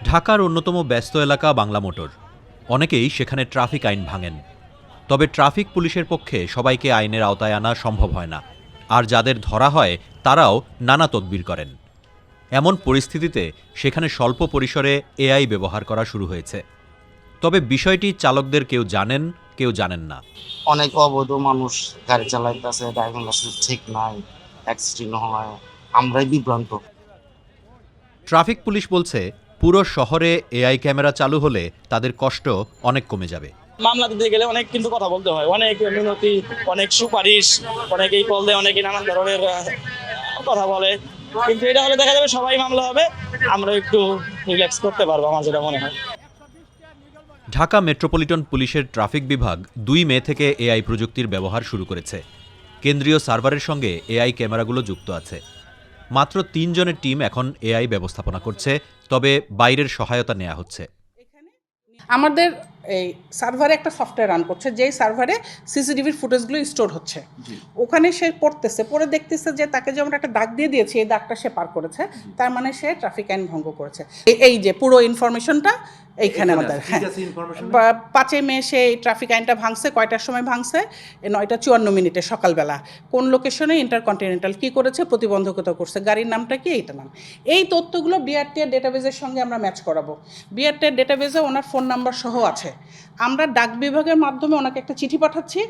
ঢাকার অন্যতম ব্যস্ত এলাকা বাংলা মোটর। অনেকেই সেখানে ট্রাফিক আইন ভাঙেন। তবে ট্রাফিক পুলিশের পক্ষে সবাইকে আইনের আওতায় আনা সম্ভব হয় না, আর যাদের ধরা হয় তারাও নানা তদবির করেন। এমন পরিস্থিতিতে সেখানে স্বল্প পরিসরে এআই ব্যবহার করা শুরু হয়েছে। তবে বিষয়টি চালকদের কেউ জানেন, কেউ জানেন না। অনেক অবৈধ মানুষ গাড়ি চালাইতেছে, ড্রাইভিং লাইসেন্স ঠিক নাই, অ্যাক্সিডেন্ট হয়, আমরাই বিভ্রান্ত। ট্রাফিক পুলিশ বলছে, পুরো শহরে এআই ক্যামেরা চালু হলে তাদের কষ্ট অনেক কমে যাবে। মামলা দিতে গেলে অনেক কিন্তু কথা বলতে হয়, অনেক মিনতি, অনেক সুপারিশ, অনেকেই কল দেয়, অনেকেই নানান ধরনের কথা বলে। কিন্তু এটা হলে দেখা যাবে সবাই মামলা হবে, আমরা একটু রিল্যাক্স করতে পারবো, আমার যেটা মনে হয়। ঢাকা মেট্রোপলিটন পুলিশের ট্রাফিক বিভাগ ২ মে থেকে এআই প্রযুক্তির ব্যবহার শুরু করেছে। কেন্দ্রীয় সার্ভারের সঙ্গে এআই ক্যামেরাগুলো যুক্ত আছে। মাত্র ৩ জনের টিম এখন এআই ব্যবস্থাপনা করছে, তবে বাইরের সহায়তা নেওয়া হচ্ছে। আমাদের এই সার্ভারে একটা সফটওয়্যার রান করছে, যেই সার্ভারে সিসিটিভির ফুটেজগুলো স্টোর হচ্ছে। ওখানে সে পড়ে দেখতেছে যে তাকে যে আমরা একটা দাগ দিয়ে দিয়েছি, এই দাগটা সে পার করেছে, তার মানে সে ট্রাফিক আইন ভঙ্গ করেছে। এই যে পুরো ইনফরমেশনটা এইখানে আমাদের, হ্যাঁ, ৫ মে সে ট্রাফিক আইনটা ভাঙছে। কয়টার সময় ভাঙছে? ৯:৫৪ সকালবেলা। কোন লোকেশনে ইন্টারকন্টিনেন্টাল কী করেছে, প্রতিবন্ধকতা করছে, গাড়ির নামটা কি, এইটা নাম। এই তথ্যগুলো বিআরটিআর ডেটাবেজের সঙ্গে আমরা ম্যাচ করাবো। বিআরটিআর ডেটাবেজে ওনার ফোন নাম্বার সহ আছে। আমরা ডাক বিভাগের মাধ্যমে ওনাকে একটা চিঠি পাঠাচ্ছি।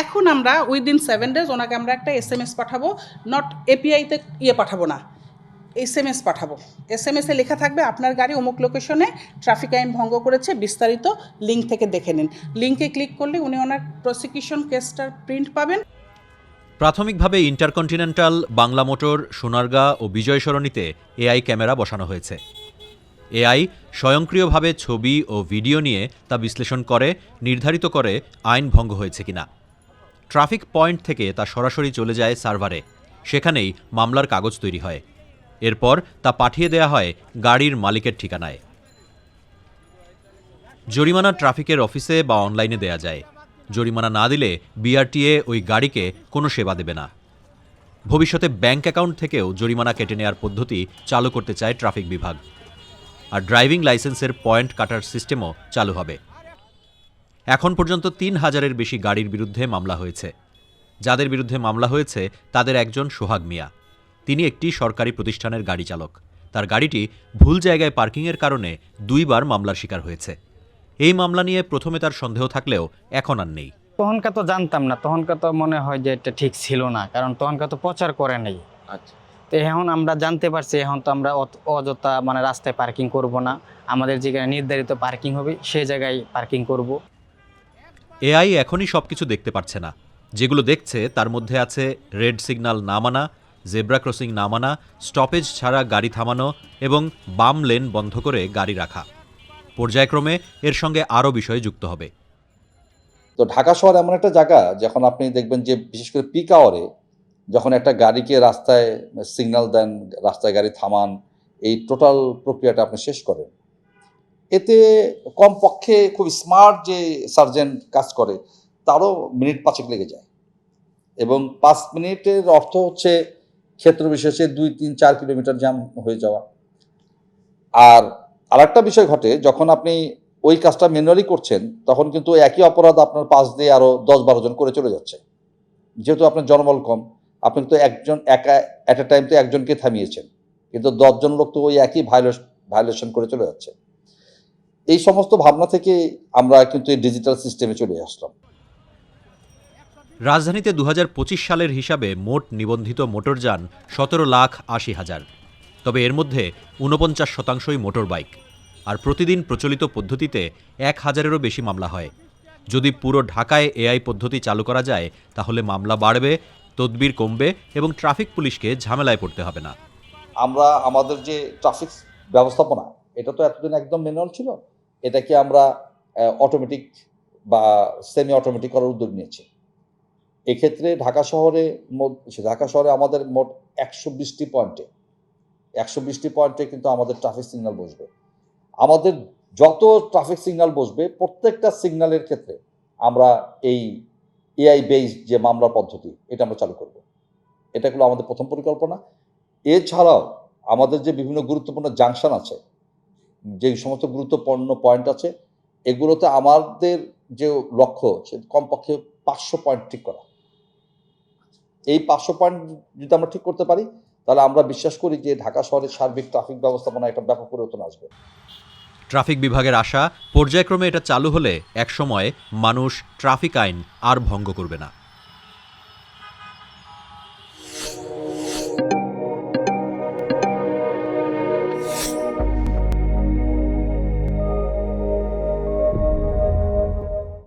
এখন আমরা উইদিন 7 days ওনাকে আমরা একটা SMS পাঠাবো, নট এপিআইতে পাঠাবো না, SMS পাঠাবো। SMS-এ লেখা থাকবে আপনার গাড়ি অমুক লোকেশনে ট্রাফিক আইন ভঙ্গ করেছে, বিস্তারিত লিঙ্ক থেকে দেখে নিন। লিঙ্কে ক্লিক করলে উনি ওনার প্রসিকিউশন কেসটার প্রিন্ট পাবেন। প্রাথমিকভাবে ইন্টারকন্টিনেন্টাল, বাংলা মোটর, সোনারগাঁ ও বিজয় সরণিতে এআই ক্যামেরা বসানো হয়েছে। এআই স্বয়ংক্রিয়ভাবে ছবি ও ভিডিও নিয়ে তা বিশ্লেষণ করে নির্ধারিত করে আইন ভঙ্গ হয়েছে কিনা। ট্রাফিক পয়েন্ট থেকে তা সরাসরি চলে যায় সার্ভারে, সেখানেই মামলার কাগজ তৈরি হয়। এরপর তা পাঠিয়ে দেয়া হয় গাড়ির মালিকের ঠিকানায়। জরিমানা ট্রাফিকের অফিসে বা অনলাইনে দেয়া যায়। জরিমানা না দিলে বিআরটিএ ওই গাড়িকে কোনো সেবা দেবে না। ভবিষ্যতে ব্যাংক অ্যাকাউন্ট থেকেও জরিমানা কেটে নেওয়ার পদ্ধতি চালু করতে চায় ট্রাফিক বিভাগ। আর ড্রাইভিং লাইসেন্সের পয়েন্ট কাটার সিস্টেমও চালু হবে। এখন পর্যন্ত ৩,০০০-এর বেশি গাড়ির বিরুদ্ধে মামলা হয়েছে। যাদের বিরুদ্ধে মামলা হয়েছে তাদের একজন সোহাগ মিয়া। তিনি একটি সরকারি প্রতিষ্ঠানের গাড়ি চালক। তার গাড়িটি ভুল জায়গায় পার্কিংয়ের কারণে ২ বার মামলার শিকার হয়েছে। এই মামলা নিয়ে প্রথমে তার সন্দেহ থাকলেও এখন আর নেই। তখনকার তো জানতাম না, তখনকার তো মনে হয় যে এটা ঠিক ছিল না, কারণ তখনকার তো প্রচার করে নাই। আচ্ছা, তো এখন আমরা জানতে পারছি, এখন তো আমরা অযথা রাস্তায় পার্কিং করব না, আমাদের যেখানে নির্ধারিত পার্কিং হবে সেই জায়গায় পার্কিং করব। এআই এখনই সবকিছু দেখতে পারছে না। যেগুলো দেখছে তার মধ্যে আছে রেড সিগন্যাল না মানা, জেব্রা ক্রসিং না মানা, স্টপেজ ছাড়া গাড়ি থামানো এবং বাম লেন বন্ধ করে গাড়ি রাখা। পর্যায়ক্রমে এর সঙ্গে আরও বিষয় যুক্ত হবে। তো ঢাকা শহর এমন একটা জায়গা, যখন আপনি দেখবেন যে বিশেষ করে পিক আওয়ারে যখন একটা গাড়িকে রাস্তায় সিগন্যাল দেন, রাস্তায় গাড়ি থামান, এই টোটাল প্রক্রিয়াটা আপনি শেষ করেন, এতে কমপক্ষে খুব স্মার্ট যে সার্জেন্ট কাজ করে তারও মিনিট ৫ লেগে যায়। এবং ৫ মিনিটের অর্থ হচ্ছে ক্ষেত্র বিশেষে ২, ৩, ৪ কিলোমিটার জ্যাম হয়ে যাওয়া। আর আরেকটা বিষয় ঘটে, যখন আপনি ওই কাজটা ম্যানুয়ালি করছেন তখন কিন্তু একই অপরাধ আপনার পাশ দিয়ে আরও ১০-১২ জন করে চলে যাচ্ছে। যেহেতু আপনার জনবল কম, আপনি তো একজন একা অ্যাট এ টাইম তো একজনকে থামিয়েছেন, কিন্তু ১০ জন লোক তো ওই একই ভায়োলেশন করে চলে যাচ্ছে। এই সমস্ত ভাবনা থেকে আমরা কিন্তু এই ডিজিটাল সিস্টেমে চলে আসলাম। রাজধানীতে ২০২৫ সালের হিসাবে মোট নিবন্ধিত মোটরযান ১৭,৮০,০০০। তবে এর মধ্যে ৪৯% মোটর বাইক। আর প্রতিদিন প্রচলিত পদ্ধতিতে ১,০০০-এরও বেশি মামলা হয়। যদি পুরো ঢাকায় এআই পদ্ধতি চালু করা যায় তাহলে মামলা বাড়বে, তদবির কমবে এবং ট্রাফিক পুলিশকে ঝামেলায় পড়তে হবে না। আমরা আমাদের যে ট্রাফিক ব্যবস্থাপনা, এটা তো এতদিন একদম ম্যানুয়াল ছিল, এটাকে আমরা অটোমেটিক বা সেমি অটোমেটিক করার উদ্যোগ নিয়েছি। এক্ষেত্রে ঢাকা শহরে আমাদের মোট ১২০টি পয়েন্টে কিন্তু আমাদের ট্রাফিক সিগন্যাল বসবে। আমাদের যত ট্রাফিক সিগন্যাল বসবে প্রত্যেকটা সিগন্যালের ক্ষেত্রে আমরা এই এআই বেস যে মামলার পদ্ধতি এটা আমরা চালু করব। এটা হলো আমাদের প্রথম পরিকল্পনা। এছাড়াও আমাদের যে বিভিন্ন গুরুত্বপূর্ণ জাংশন আছে, যে সমস্ত গুরুত্বপূর্ণ পয়েন্ট আছে এগুলোতে আমাদের যে লক্ষ্য সে কমপক্ষে 500 পয়েন্ট ঠিক করা। এই 500 পয়েন্ট যদি আমরা ঠিক করতে পারি তাহলে আমরা বিশ্বাস করি যে ঢাকা শহরের সার্বিক ট্রাফিক ব্যবস্থাপনায় একটা ব্যাপক পরিবর্তন আসবে। ট্রাফিক বিভাগের আশা, পর্যায়ক্রমে এটা চালু হলে একসময় মানুষ ট্রাফিক আইন আর ভঙ্গ করবে না।